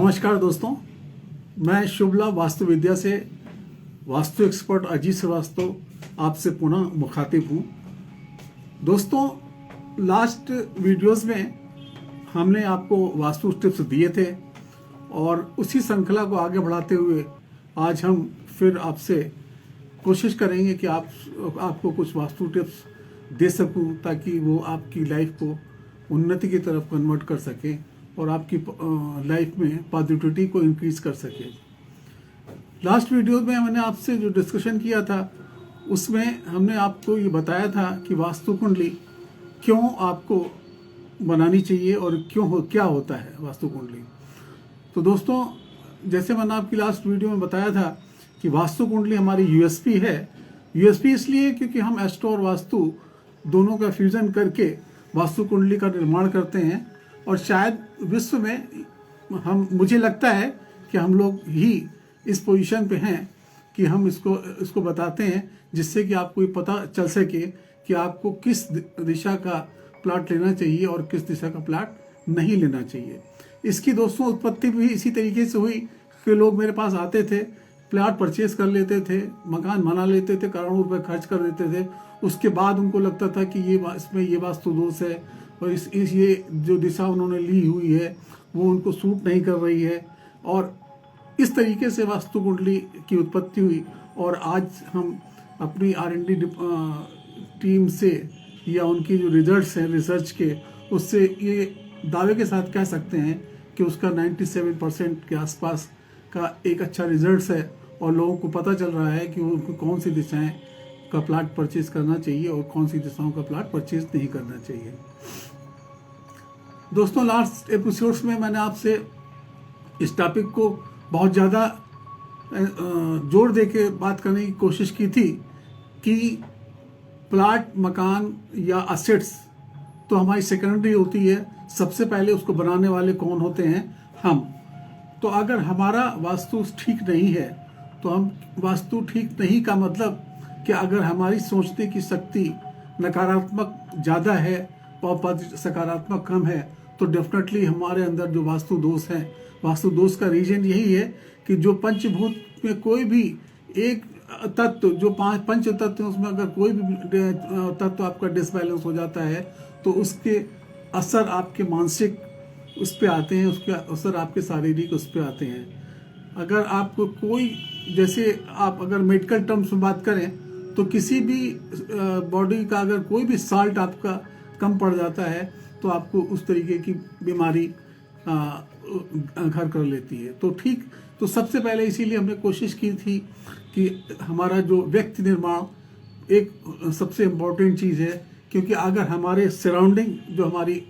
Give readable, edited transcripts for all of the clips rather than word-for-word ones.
नमस्कार दोस्तों, मैं शुभ लाभ वास्तु विद्या से वास्तु एक्सपर्ट अजीत श्रीवास्तव आपसे पुनः मुखातिब हूँ। दोस्तों, लास्ट वीडियोस में हमने आपको वास्तु टिप्स दिए थे और उसी श्रृंखला को आगे बढ़ाते हुए आज हम फिर आपसे कोशिश करेंगे कि आपको कुछ वास्तु टिप्स दे सकूं ताकि वो आपकी लाइफ को उन्नति की तरफ कन्वर्ट कर सके और आपकी लाइफ में पॉजिटिविटी को इंक्रीज कर सके। लास्ट वीडियो में मैंने आपसे जो डिस्कशन किया था उसमें हमने आपको ये बताया था कि वास्तु कुंडली क्यों आपको बनानी चाहिए और क्या होता है वास्तु कुंडली। तो दोस्तों, जैसे मैंने आपकी लास्ट वीडियो में बताया था कि वास्तु कुंडली हमारी यूएसपी है। यूएसपी इसलिए क्योंकि हम एस्ट्रो और वास्तु दोनों का फ्यूजन करके वास्तु कुंडली का निर्माण करते हैं और शायद विश्व में मुझे लगता है कि हम लोग ही इस पोजीशन पे हैं कि हम इसको बताते हैं जिससे कि आपको ये पता चल सके कि आपको किस दिशा का प्लाट लेना चाहिए और किस दिशा का प्लाट नहीं लेना चाहिए। इसकी दोस्तों उत्पत्ति भी इसी तरीके से हुई कि लोग मेरे पास आते थे, प्लाट परचेज कर लेते थे, मकान बना लेते थे, करोड़ों रुपए खर्च कर देते थे। उसके बाद उनको लगता था कि इसमें ये वास्तु दोष है और ये जो दिशा उन्होंने ली हुई है वो उनको सूट नहीं कर रही है और इस तरीके से वास्तु कुंडली की उत्पत्ति हुई। और आज हम अपनी R&D टीम से या उनकी जो रिजल्ट्स हैं रिसर्च के, उससे ये दावे के साथ कह सकते हैं कि उसका 97% के आसपास का एक अच्छा रिजल्ट्स है और लोगों को पता चल रहा है कि उनको कौन सी दिशाएं का प्लाट परचेज करना चाहिए और कौन सी दिशाओं का प्लाट परचेज नहीं करना चाहिए। दोस्तों, लास्ट एपिसोड्स में मैंने आपसे इस टॉपिक को बहुत ज़्यादा जोर दे के बात करने की कोशिश की थी कि प्लाट, मकान या असेट्स तो हमारी सेकेंडरी होती है, सबसे पहले उसको बनाने वाले कौन होते हैं? हम। तो अगर हमारा वास्तु ठीक नहीं है तो हम वास्तु ठीक नहीं का मतलब कि अगर हमारी सोचने की शक्ति नकारात्मक ज़्यादा है और सकारात्मक कम है तो डेफिनेटली हमारे अंदर जो वास्तु दोष है, वास्तु दोष का रीजन यही है कि जो पंचभूत में कोई भी एक तत्व, जो पंच तत्व है उसमें अगर कोई भी तत्व आपका डिसबैलेंस हो जाता है तो उसके असर आपके मानसिक उस पर आते हैं, उसके असर आपके शारीरिक उस पर आते हैं। अगर आपको कोई, जैसे आप अगर मेडिकल टर्म्स में बात करें तो किसी भी बॉडी का अगर कोई भी साल्ट आपका कम पड़ जाता है तो आपको उस तरीके की बीमारी घर कर लेती है। तो सबसे पहले इसीलिए हमने कोशिश की थी कि हमारा जो व्यक्ति निर्माण एक सबसे इम्पोर्टेंट चीज़ है, क्योंकि अगर हमारे सराउंडिंग जो हमारी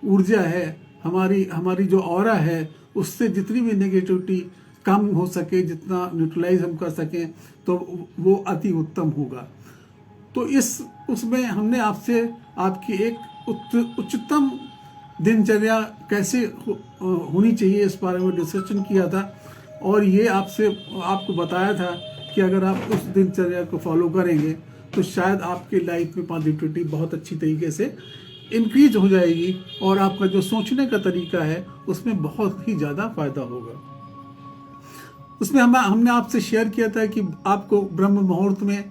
ऊर्जा है, हमारी जो ऑरा है, उससे जितनी भी नेगेटिविटी कम हो सके, जितना न्यूट्रलाइज हम कर सकें तो वो अति उत्तम होगा। तो उसमें हमने आपसे आपकी एक उच्चतम दिनचर्या कैसे होनी चाहिए इस बारे में डिस्कशन किया था और ये आपको बताया था कि अगर आप उस दिनचर्या को फॉलो करेंगे तो शायद आपकी लाइफ में पॉजिटिविटी बहुत अच्छी तरीके से इंक्रीज हो जाएगी और आपका जो सोचने का तरीका है उसमें बहुत ही ज़्यादा फायदा होगा। उसमें हमने आपसे शेयर किया था कि आपको ब्रह्म मुहूर्त में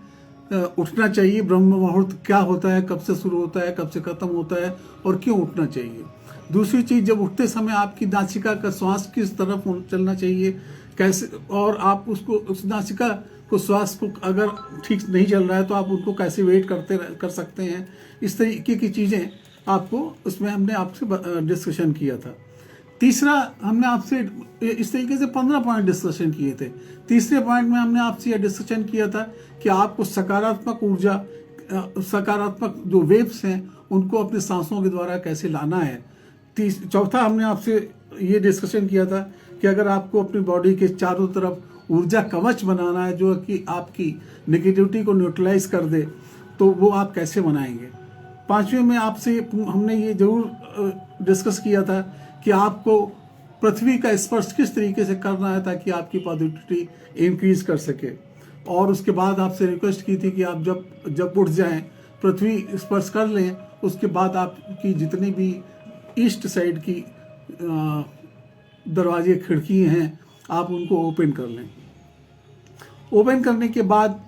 उठना चाहिए। ब्रह्म मुहूर्त क्या होता है, कब से शुरू होता है, कब से खत्म होता है और क्यों उठना चाहिए। दूसरी चीज़, जब उठते समय आपकी नासिका का श्वास किस तरफ चलना चाहिए, कैसे, और आप उस नासिका को श्वास को अगर ठीक नहीं चल रहा है तो आप उनको कैसे वेट कर सकते हैं। इस तरीके की चीज़ें आपको उसमें हमने आपसे डिस्कशन किया था। तीसरा, हमने आपसे इस तरीके से 15 पॉइंट डिस्कशन किए थे। तीसरे पॉइंट में हमने आपसे यह डिस्कशन किया था कि आपको सकारात्मक ऊर्जा, सकारात्मक जो वेव्स हैं उनको अपने सांसों के द्वारा कैसे लाना है। चौथा, हमने आपसे ये डिस्कशन किया था कि अगर आपको अपनी बॉडी के चारों तरफ ऊर्जा कवच बनाना है जो कि आपकी नेगेटिविटी को न्यूट्रलाइज कर दे तो वो आप कैसे बनाएंगे। पांचवें में आपसे हमने ये जरूर डिस्कस किया था कि आपको पृथ्वी का स्पर्श किस तरीके से करना है ताकि आपकी पॉजिटिविटी इंक्रीज कर सके। और उसके बाद आपसे रिक्वेस्ट की थी कि आप जब उठ जाएं, पृथ्वी स्पर्श कर लें, उसके बाद आपकी जितनी भी ईस्ट साइड की दरवाजे खिड़की हैं आप उनको ओपन कर लें। ओपन करने के बाद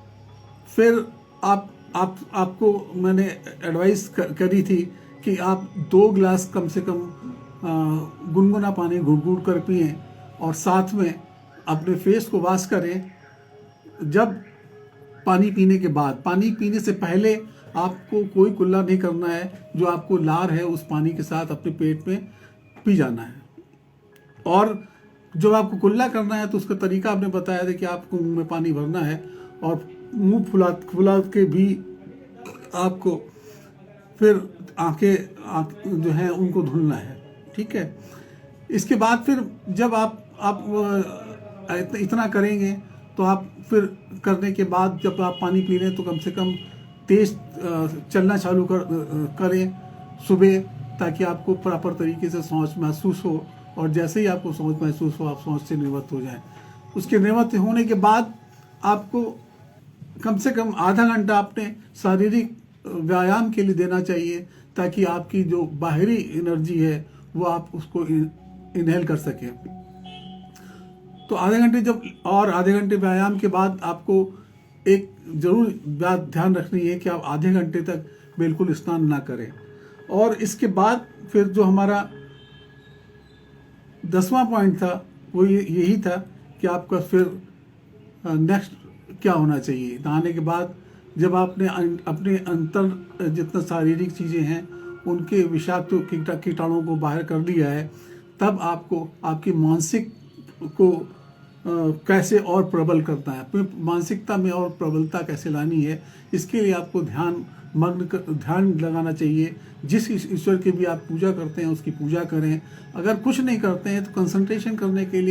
फिर आपको मैंने एडवाइस करी थी कि आप 2 गिलास कम से कम गुनगुना पानी घूट घूट कर पिएं और साथ में अपने फेस को वॉश करें। जब पानी पीने के बाद, पानी पीने से पहले आपको कोई कुल्ला नहीं करना है, जो आपको लार है उस पानी के साथ अपने पेट में पी जाना है। और जब आपको कुल्ला करना है तो उसका तरीका आपने बताया था कि आपको मुंह में पानी भरना है और मुंह फुला के भी आपको फिर आंखें जो हैं उनको धुलना है। ठीक है, इसके बाद फिर जब आप इतना करेंगे तो आप फिर करने के बाद जब आप पानी पी रहे हैं तो कम से कम तेज चलना चालू करें सुबह, ताकि आपको प्रॉपर तरीके से सांस महसूस हो, और जैसे ही आपको सांस महसूस हो आप सांस से निवृत्त हो जाएं। उसके निवृत्त होने के बाद आपको कम से कम आधा घंटा अपने शारीरिक व्यायाम के लिए देना चाहिए, ताकि आपकी जो बाहरी एनर्जी है वो आप उसको इनहेल कर सकें। तो आधे घंटे व्यायाम के बाद आपको एक जरूर बात ध्यान रखनी है कि आप आधे घंटे तक बिल्कुल स्नान ना करें। और इसके बाद फिर जो हमारा 10वां पॉइंट था वो यही था कि आपका फिर नेक्स्ट क्या होना चाहिए। नहाने के बाद जब आपने अपने अंतर जितना शारीरिक चीज़ें हैं उनके विषाक्त कीटाणुओं को बाहर कर लिया है, तब आपको आपकी मानसिक को कैसे और प्रबल करना है, अपनी मानसिकता में और प्रबलता कैसे लानी है, इसके लिए आपको ध्यान लगाना चाहिए। जिस ईश्वर की भी आप पूजा करते हैं उसकी पूजा करें। अगर कुछ नहीं करते हैं तो कंसंट्रेशन करने के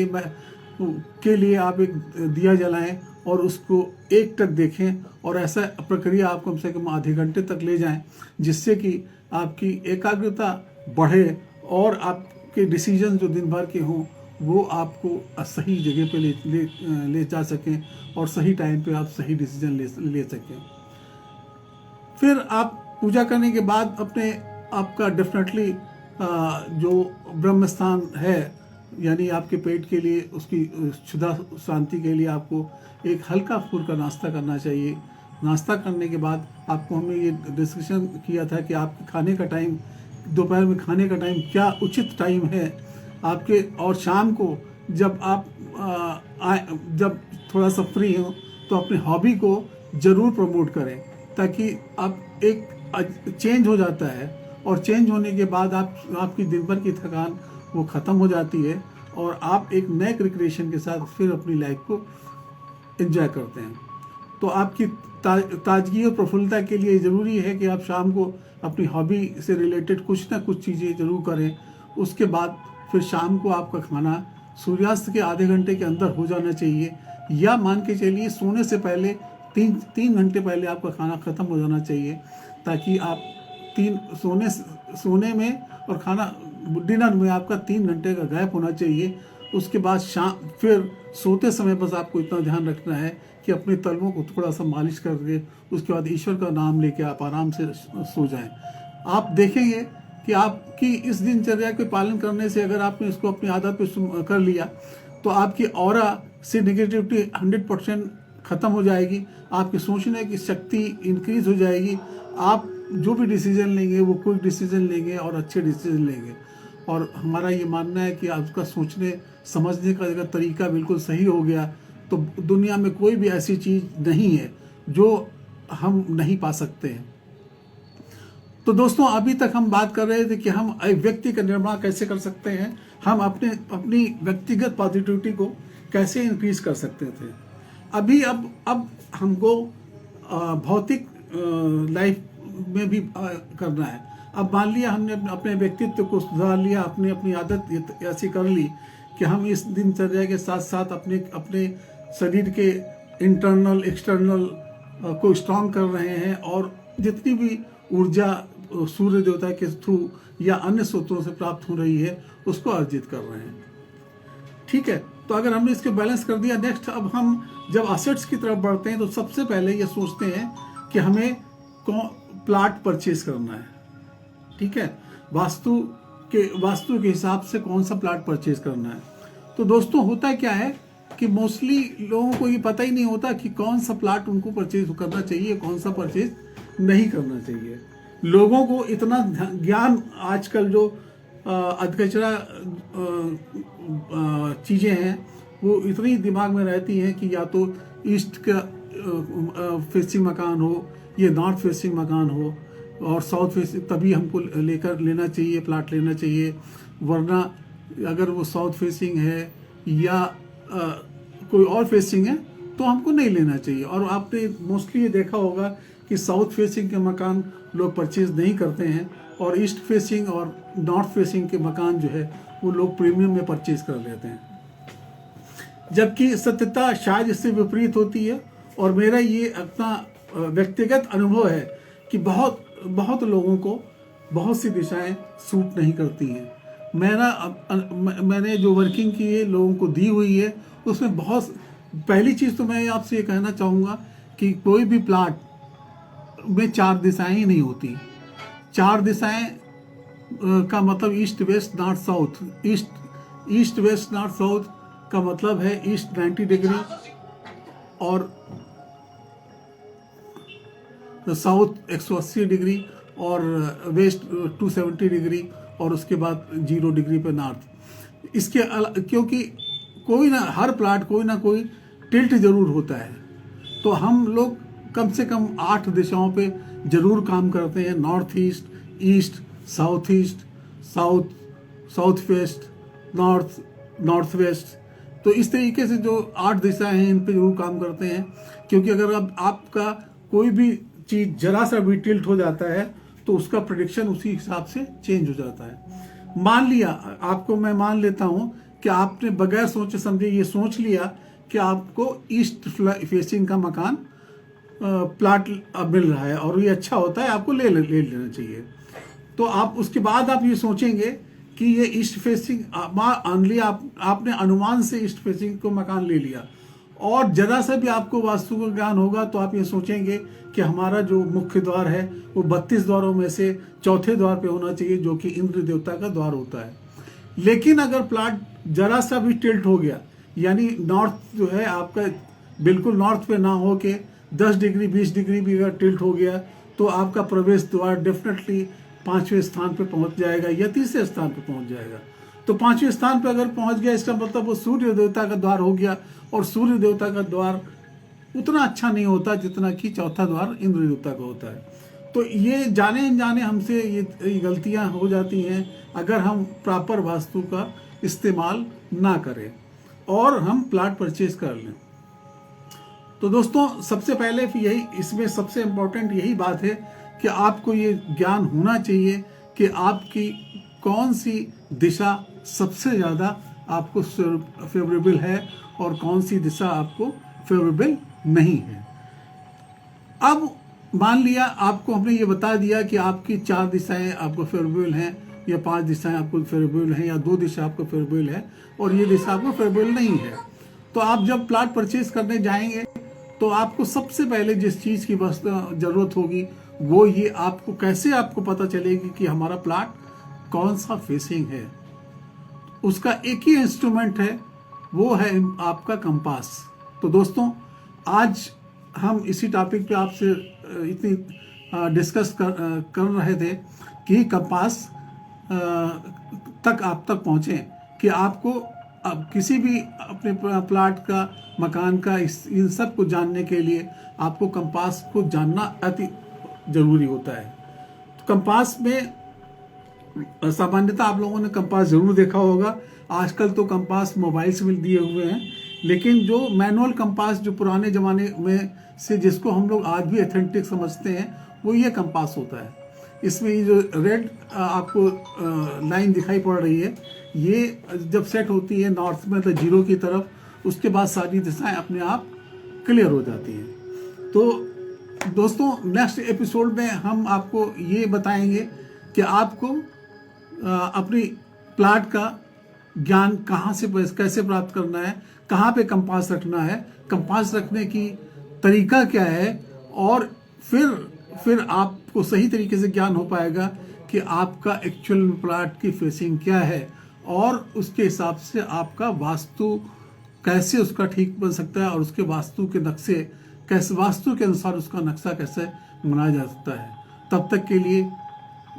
लिए आप एक दिया जलाएं और उसको एकटक देखें, और ऐसा प्रक्रिया आप कम से कम आधे घंटे तक ले जाएं, जिससे कि आपकी एकाग्रता बढ़े और आपके डिसीजन जो दिन भर के हों वो आपको सही जगह पे ले जा सकें और सही टाइम पे आप सही डिसीजन ले सकें। फिर आप पूजा करने के बाद आपका डेफिनेटली जो ब्रह्म स्थान है, यानी आपके पेट के लिए उसकी क्षुधा शांति के लिए आपको एक हल्का फुल्का नाश्ता करना चाहिए। नाश्ता करने के बाद आपको हमने ये डिस्कशन किया था कि आपके खाने का टाइम, दोपहर में खाने का टाइम क्या उचित टाइम है आपके, और शाम को जब आप जब थोड़ा सा फ्री हो तो अपने हॉबी को ज़रूर प्रमोट करें, ताकि आप एक चेंज हो जाता है, और चेंज होने के बाद आपकी दिन भर की थकान वो ख़त्म हो जाती है और आप एक नए रिक्रिएशन के साथ फिर अपनी लाइफ को एंजॉय करते हैं। तो आपकी ताजगी और प्रफुल्लता के लिए ज़रूरी है कि आप शाम को अपनी हॉबी से रिलेटेड कुछ ना कुछ चीज़ें ज़रूर करें। उसके बाद फिर शाम को आपका खाना सूर्यास्त के आधे घंटे के अंदर हो जाना चाहिए, या मान के चलिए सोने से पहले 3 घंटे पहले आपका खाना ख़त्म हो जाना चाहिए, ताकि आप सोने में और खाना डिनर में आपका 3 घंटे का गैप होना चाहिए। उसके बाद फिर सोते समय बस आपको इतना ध्यान रखना है कि अपने तलवों को थोड़ा सा मालिश करके उसके बाद ईश्वर का नाम लेके आप आराम से सो जाएं। आप देखेंगे कि आपकी इस दिनचर्या के पालन करने से अगर आपने इसको अपनी आदत पे कर लिया तो आपकी ऑरा से नेगेटिविटी 100% ख़त्म हो जाएगी, आपकी सोचने की शक्ति इंक्रीज हो जाएगी, आप जो भी डिसीजन लेंगे वो क्विक डिसीजन लेंगे और अच्छे डिसीजन लेंगे। और हमारा ये मानना है कि आपका सोचने समझने का अगर तरीका बिल्कुल सही हो गया तो दुनिया में कोई भी ऐसी चीज़ नहीं है जो हम नहीं पा सकते हैं। तो दोस्तों, अभी तक हम बात कर रहे थे कि हम एक व्यक्ति का निर्माण कैसे कर सकते हैं, हम अपनी व्यक्तिगत पॉजिटिविटी को कैसे इंक्रीज कर सकते थे। अब हमको भौतिक लाइफ में भी करना है। अब मान लिया हमने अपने व्यक्तित्व को सुधार लिया, अपनी आदत ऐसी कर ली कि हम इस दिनचर्या के साथ साथ अपने शरीर के इंटरनल एक्सटर्नल को स्ट्रांग कर रहे हैं, और जितनी भी ऊर्जा सूर्य देवता के थ्रू या अन्य स्रोतों से प्राप्त हो रही है उसको अर्जित कर रहे हैं। ठीक है, तो अगर हमने इसके बैलेंस कर दिया, नेक्स्ट अब हम जब असेट्स की तरफ बढ़ते हैं तो सबसे पहले ये सोचते हैं कि हमें प्लाट परचेज करना है। ठीक है, वास्तु के हिसाब से कौन सा प्लाट परचेज करना है। तो दोस्तों होता क्या है कि मोस्टली लोगों को ये पता ही नहीं होता कि कौन सा प्लाट उनको परचेज करना चाहिए, कौन सा परचेज नहीं करना चाहिए। लोगों को इतना ज्ञान आजकल जो अधकचरा चीज़ें हैं वो इतनी दिमाग में रहती हैं कि या तो ईस्ट का फेसिंग मकान हो, ये नॉर्थ फेसिंग मकान हो और साउथ फेसिंग, तभी हमको लेना चाहिए, प्लाट लेना चाहिए। वरना अगर वो साउथ फेसिंग है या कोई और फेसिंग है तो हमको नहीं लेना चाहिए। और आपने मोस्टली ये देखा होगा कि साउथ फेसिंग के मकान लोग परचेज नहीं करते हैं और ईस्ट फेसिंग और नॉर्थ फेसिंग के मकान जो है वो लोग प्रीमियम में परचेज कर लेते हैं, जबकि सत्यता शायद इससे विपरीत होती है। और मेरा ये अपना व्यक्तिगत अनुभव है कि बहुत लोगों को बहुत सी दिशाएं सूट नहीं करती हैं। मैंने जो वर्किंग की है लोगों को दी हुई है, उसमें बहुत पहली चीज़ तो मैं आपसे ये कहना चाहूँगा कि कोई भी प्लाट में 4 दिशाएं ही नहीं होती। 4 दिशाएं का मतलब east west north south. East west north south का मतलब है ईस्ट 90 डिग्री और साउथ 180 डिग्री और वेस्ट 270 डिग्री और उसके बाद 0 डिग्री पे नॉर्थ। क्योंकि हर प्लाट कोई ना कोई टिल्ट जरूर होता है, तो हम लोग कम से कम 8 दिशाओं पे जरूर काम करते हैं। North east, east, south east, south west, north west. तो इस तरीके से जो 8 दिशाएं हैं इन पे जरूर काम करते हैं, क्योंकि अगर आपका कोई भी चीज़ जरा सा भी टिल्ट हो जाता है तो उसका प्रेडिक्शन उसी हिसाब से चेंज हो जाता है। मान लिया, आपको मैं मान लेता हूं कि आपने बगैर सोचे समझे ये सोच लिया कि आपको ईस्ट फेसिंग का मकान प्लाट अब मिल रहा है और ये अच्छा होता है, आपको ले लेना चाहिए। तो आप उसके बाद आप ये सोचेंगे कि ये ईस्ट फेसिंग आपने अनुमान से ईस्ट फेसिंग को मकान ले लिया और जरा सा भी आपको वास्तु का ज्ञान होगा तो आप ये सोचेंगे कि हमारा जो मुख्य द्वार है वो 32 द्वारों में से चौथे द्वार पे होना चाहिए, जो कि इंद्र देवता का द्वार होता है। लेकिन अगर प्लाट जरा सा भी टिल्ट हो गया, यानी नॉर्थ जो है आपका बिल्कुल नॉर्थ पे ना हो के 10 डिग्री 20 डिग्री भी अगर टिल्ट हो गया, तो आपका प्रवेश द्वार डेफिनेटली 5वें स्थान पे पहुंच जाएगा या 3रे स्थान पे पहुंच जाएगा। तो 5वें स्थान पे अगर पहुंच गया, इसका मतलब वो सूर्य देवता का द्वार हो गया, और सूर्य देवता का द्वार उतना अच्छा नहीं होता जितना कि चौथा द्वार इंद्र देवता का होता है। तो ये जाने अनजाने हमसे ये गलतियां हो जाती हैं अगर हम प्रॉपर वास्तु का इस्तेमाल ना करें और हम प्लाट परचेज कर लें। तो दोस्तों सबसे पहले इसमें सबसे इम्पोर्टेंट यही बात है कि आपको ये ज्ञान होना चाहिए कि आपकी कौन सी दिशा सबसे ज़्यादा आपको फेवरेबल है और कौन सी दिशा आपको फेवरेबल नहीं है। अब मान लिया आपको हमने ये बता दिया कि आपकी 4 दिशाएं आपको फेवरेबल हैं या 5 दिशाएं आपको फेवरेबल हैं या 2 दिशा आपको फेवरेबल है और ये दिशा आपको फेवरेबल नहीं है। तो आप जब प्लाट परचेज करने जाएंगे तो आपको सबसे पहले जिस चीज़ की ज़रूरत होगी वो ये आपको पता चलेगी कि हमारा प्लाट कौन सा फेसिंग है। उसका एक ही इंस्ट्रूमेंट है, वो है आपका कंपास। तो दोस्तों आज हम इसी टॉपिक पे आपसे इतनी डिस्कस कर रहे थे कि कंपास तक आप तक पहुँचें कि आपको अब किसी भी अपने प्लाट का, मकान का, इन सब को जानने के लिए आपको कंपास को जानना अति ज़रूरी होता है। तो कंपास में सामान्यतः आप लोगों ने कंपास ज़रूर देखा होगा। आजकल तो कंपास मोबाइल से भी दिए हुए हैं, लेकिन जो मैनुअल कंपास जो पुराने ज़माने में से जिसको हम लोग आज भी ऑथेंटिक समझते हैं वो ये कंपास होता है। इसमें ये जो रेड आपको लाइन दिखाई पड़ रही है, ये जब सेट होती है नॉर्थ में तो 0 की तरफ, उसके बाद सारी दिशाएं अपने आप क्लियर हो जाती हैं। तो दोस्तों नेक्स्ट एपिसोड में हम आपको ये बताएंगे कि आपको अपनी प्लाट का ज्ञान कहाँ से कैसे प्राप्त करना है, कहाँ पे कंपास रखना है, कंपास रखने की तरीका क्या है, और फिर आपको सही तरीके से ज्ञान हो पाएगा कि आपका एक्चुअल प्लाट की फेसिंग क्या है और उसके हिसाब से आपका वास्तु कैसे उसका ठीक बन सकता है और उसके वास्तु के नक्शे कैसे, वास्तु के अनुसार उसका नक्शा कैसे बनाया जा सकता है। तब तक के लिए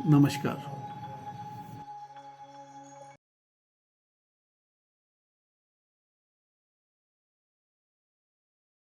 नमस्कार।